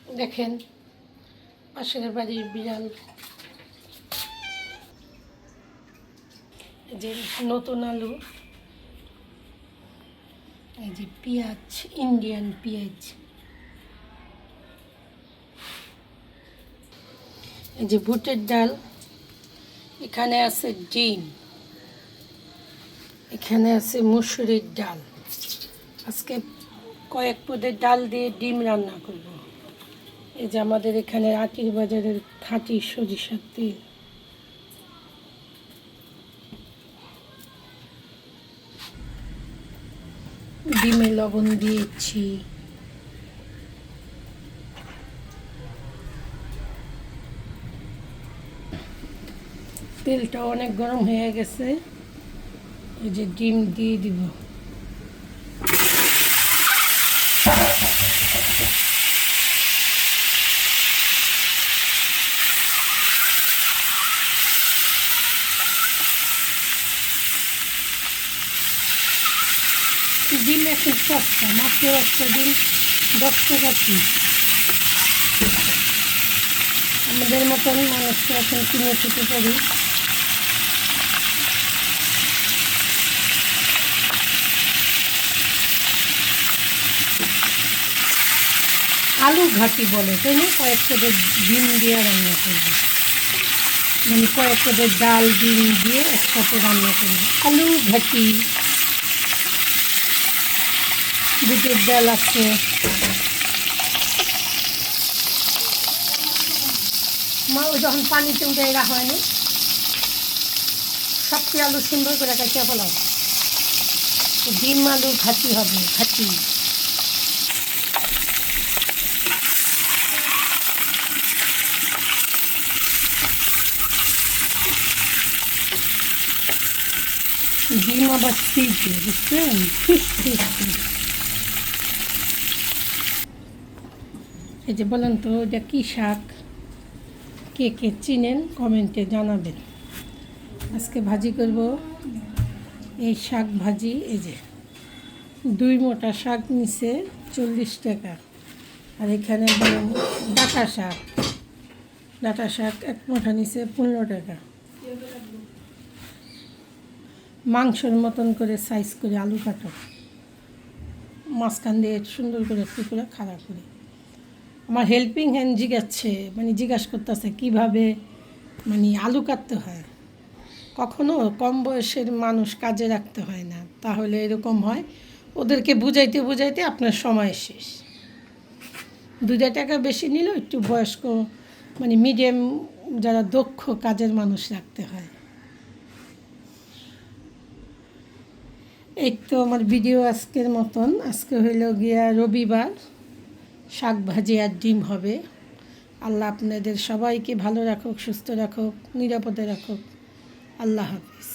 দেখেন পাশের বাড়ির বিড়াল, এই যে নতুন আলু, এই যে পেঁয়াজ, ইন্ডিয়ান পেঁয়াজ, এই যে বুটের ডাল, এখানে আছে ডিম, এখানে আছে মুসুরির ডাল। আজকে কয়েক পদের ডাল দিয়ে ডিম রান্না করব। এই যে আমাদের এখানে আটির বাজারের খাঁটি সরিষার তেল, ডিমে লবণ দিয়েছি, তেলটা অনেক গরম হয়ে গেছে। এই যে ডিম দিয়ে দিব, ডিম এখন সস্তা, মাত্র একটা ডিম 10 টাকা পিস। আমাদের মতন মানুষকে এখন কিনে খেতে পারি। আলু ঘাটি বলে, তাই না? কয়েক পদের ডিম দিয়ে রান্না করবে, মানে কয়েক পদের ডাল ডিম দিয়ে একসাথে রান্না করবে। আলু ঘাটি, বুটের ডাল আছে, মা ওই যখন পানিতে উঠে রাখা হয়নি, সবটি আলু সুন্দর করে কেটে ফেলাও। ডিম আলু ঘাটি হবে, ঘাটি। ডিম আবার ফ্রিজে, বুঝছেন? ফিস ফিস ফিস। এই যে বলেন তো এটা কী শাক, কে কে চিনেন কমেন্টে জানাবেন। আজকে ভাজি করব এই শাক ভাজি। এই যে 2 মোটা শাক নিছে 40 টাকা, আর এখানে ডাঁটা শাক, ডাঁটা শাক 1 মোটা নিছে 15 টাকা। মাংসের মতন করে সাইজ করে আলু কাটো, মাঝখান দিয়ে সুন্দর করে একটু করে খাড়া করে। আমার হেল্পিং হ্যান্ড জিজ্ঞাসা করতেছে কীভাবে মানে আলু কাটতে হয়। কখনো কম বয়সের মানুষ কাজে রাখতে হয় না, তাহলে এরকম হয়। ওদেরকে বুঝাইতে বুঝাইতে আপনার সময় শেষ। 2 টাকা বেশি নিলেও একটু বয়স্ক মানে মিডিয়াম যারা দক্ষ কাজের মানুষ রাখতে হয়। এই তো আমার ভিডিও আজকের মতন। আজকে হইল গিয়া রবিবার, শাক ভাজি আর ডিম হবে। আল্লাহ আপনাদের সবাইকে ভালো রাখুক, সুস্থ রাখুক, নিরাপদে রাখুক। আল্লাহ হাফিজ।